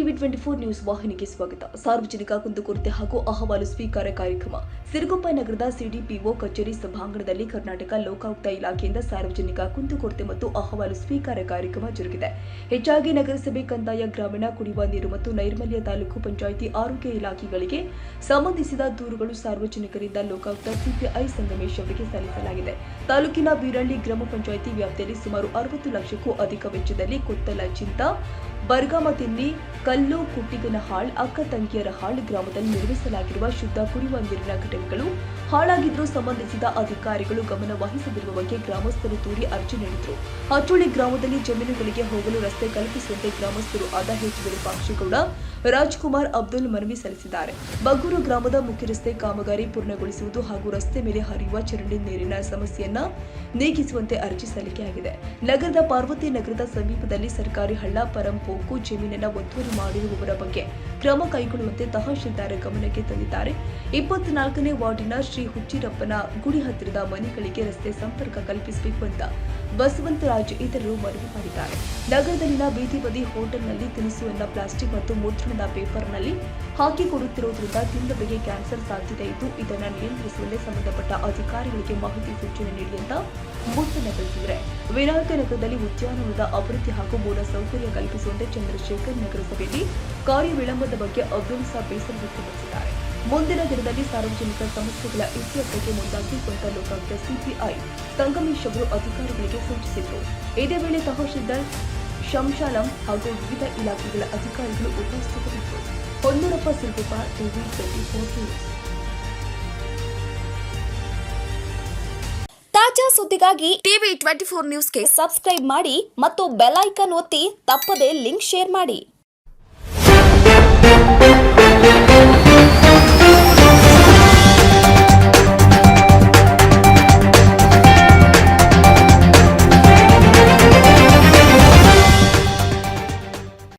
TV 24 news ವಾಹಿನಿಗೆ ಸ್ವಾಗತ. ಸಾರ್ವಜನಿಕ ಕುಂದುಕೊರತೆ ಹಾಗೂ ಅಹವಾಲು ಸ್ವೀಕಾರ ಕಾರ್ಯಕ್ರಮ ಸಿರುಗುಪ್ಪ ನಗರದ ಸಿಡಿಪಿಒ ಕಚೇರಿ ಸಭಾಂಗಣದಲ್ಲಿ ಕರ್ನಾಟಕ ಲೋಕಾಯುಕ್ತ ಇಲಾಖೆಯಿಂದ ಸಾರ್ವಜನಿಕ ಕುಂದುಕೊರತೆ ಮತ್ತು ಅಹವಾಲು ಸ್ವೀಕಾರ ಕಾರ್ಯಕ್ರಮ ಜರುಗಿದೆ. ಹೆಚ್ಚಾಗಿ ನಗರಸಭೆ, ಕಂದಾಯ, ಗ್ರಾಮೀಣ ಕುಡಿಯುವ ನೀರು ಮತ್ತು ನೈರ್ಮಲ್ಯ, ತಾಲೂಕು ಪಂಚಾಯಿತಿ, ಆರೋಗ್ಯ ಇಲಾಖೆಗಳಿಗೆ ಸಂಬಂಧಿಸಿದ ದೂರುಗಳು ಸಾರ್ವಜನಿಕರಿಂದ ಲೋಕಾಯುಕ್ತ ಸಿಪಿಐ ಸಂಗಮೇಶ್ ಅವರಿಗೆ ಸಲ್ಲಿಸಲಾಗಿದೆ. ತಾಲೂಕಿನ ಬೀರಳ್ಳಿ ಗ್ರಾಮ ಪಂಚಾಯಿತಿ ವ್ಯಾಪ್ತಿಯಲ್ಲಿ ಸುಮಾರು 60 ಲಕ್ಷಕ್ಕೂ ಅಧಿಕ ವೆಚ್ಚದಲ್ಲಿ ಕೊತ್ತಲ, ಚಿಂತ, ಬರ್ಗಾಮತಿನ್ನಿ, ಕಲ್ಲು, ಕುಟ್ಟಿಗನಹಾಳ್, ಅಕ್ಕ ತಂಗಿಯರ ಹಾಳ್ ಗ್ರಾಮದಲ್ಲಿ ನಿರ್ಮಿಸಲಾಗಿರುವ ಶುದ್ಧ ಕುಡಿಯುವ ನೀರಿನ ಘಟಕಗಳು ಹಾಳಾಗಿದ್ದರೂ ಸಂಬಂಧಿಸಿದ ಅಧಿಕಾರಿಗಳು ಗಮನ ವಹಿಸದಿರುವ ಬಗ್ಗೆ ಗ್ರಾಮಸ್ಥರು ದೂರಿ ಅರ್ಜಿ ನೀಡಿದರು. ಹಚ್ಚೋಳಿ ಗ್ರಾಮದಲ್ಲಿ ಜಮೀನುಗಳಿಗೆ ಹೋಗಲು ರಸ್ತೆ ಕಲ್ಪಿಸುವಂತೆ ಗ್ರಾಮಸ್ಥರು ಆದ ಎಚ್ ವಿರೂಪಾಕ್ಷಿಗೌಡ, ರಾಜ್ಕುಮಾರ್, ಅಬ್ದುಲ್ ಮನವಿ ಸಲ್ಲಿಸಿದ್ದಾರೆ. ಬಗ್ಗೂರು ಗ್ರಾಮದ ಮುಖ್ಯ ರಸ್ತೆ ಕಾಮಗಾರಿ ಪೂರ್ಣಗೊಳಿಸುವುದು ಹಾಗೂ ರಸ್ತೆ ಮೇಲೆ ಹರಿಯುವ ಚರಂಡಿ ನೀರಿನ ಸಮಸ್ಯೆಯನ್ನ ನೀಗಿಸುವಂತೆ ಅರ್ಜಿ ಸಲ್ಲಿಕೆಯಾಗಿದೆ. ನಗರದ ಪಾರ್ವತಿ ನಗರದ ಸಮೀಪದಲ್ಲಿ ಸರ್ಕಾರಿ ಹಳ್ಳ, ಪರಂಪೋಕು ಜಮೀನನ್ನು ಒತ್ತುವರಿ ಮಾಡಿರುವವರ ಬಗ್ಗೆ ಕ್ರಮ ಕೈಗೊಳ್ಳುವಂತೆ ತಹಶೀಲ್ದಾರ್ ಗಮನಕ್ಕೆ ತಂದಿದ್ದಾರೆ. 24ನೇ ವಾರ್ಡಿನ ಶ್ರೀ ಹುಚ್ಚಿರಪ್ಪನ ಗುಡಿ ಹತ್ತಿರದ ಮನೆಗಳಿಗೆ ರಸ್ತೆ ಸಂಪರ್ಕ ಕಲ್ಪಿಸಬೇಕು ಅಂತ ಬಸವಂತರಾಜ್ ಇತರರು ಮನವಿ ಮಾಡಿದ್ದಾರೆ. ನಗರದಲ್ಲಿನ ಬೀದಿ ಬದಿ ಹೋಟೆಲ್ನಲ್ಲಿ ತಿನಿಸುವನ್ನ ಪ್ಲಾಸ್ಟಿಕ್ ಮತ್ತು ಮುದ್ರಣದ ಪೇಪರ್ನಲ್ಲಿ ಹಾಕಿಕೊಡುತ್ತಿರುವುದರಿಂದ ತಿಂದವರಿಗೆ ಕ್ಯಾನ್ಸರ್ ಸಾಧ್ಯತೆ ಇದ್ದು, ಇದನ್ನು ನಿಯಂತ್ರಿಸುವಲ್ಲಿ ಸಂಬಂಧಪಟ್ಟ ಅಧಿಕಾರಿಗಳಿಗೆ ಮಾಹಿತಿ ಸೂಚನೆ ನೀಡಿ ಅಂತ ಮುಟ್ಟನ್ನು ತಿಳಿಸಿದ್ದಾರೆ. ವಿನಾಯಕ ನಗರದಲ್ಲಿ ಉದ್ಯಾನವನದ ಅಭಿವೃದ್ಧಿ ಹಾಗೂ ಮೂಲ ಸೌಕರ್ಯ ಕಲ್ಪಿಸುವಂತೆ ಚಂದ್ರಶೇಖರ್ ನಗರಸಭೆಯಲ್ಲಿ ಕಾರ್ಯ ವಿಳಂಬದ ಬಗ್ಗೆ ಅಬ್ದುಲ್ ಸಾಬ್ ಬೇಸರ ವ್ಯಕ್ತಪಡಿಸಿದ್ದಾರೆ. ಮುಂದಿನ ದಿನದಲ್ಲಿ ಸಾರ್ವಜನಿಕ ಸಮಸ್ಯೆಗಳ ಇತ್ಯರ್ಥಕ್ಕೆ ಮುಂದಾಗಿರುವಂತ ಲೋಕಾಯುಕ್ತ ಸಿಪಿಐ ಸಂಗಮೇಶ್ ಅವರು ಅಧಿಕಾರಿಗಳಿಗೆ ಸೂಚಿಸಿದರು. ಇದೇ ವೇಳೆ ತಹಶೀಲ್ದಾರ್ ಶಂಶಾಲಂ ಹಾಗೂ ವಿವಿಧ ಇಲಾಖೆಗಳ ಅಧಿಕಾರಿಗಳು ಉಪಸ್ಥಿತರಿದ್ದರು. Honnurappa, Siruguppa, TV 24 news. ತಾಜಾ ಸುದ್ದಿಗಾಗಿ ಟಿವಿ 24 ನ್ಯೂಸ್ಗೆ ಸಬ್ಸ್ಕ್ರೈಬ್ ಮಾಡಿ ಮತ್ತು ಬೆಲ್ ಐಕಾನ್ ಒತ್ತಿ ತಪ್ಪದೇ ಲಿಂಕ್ ಶೇರ್ ಮಾಡಿ.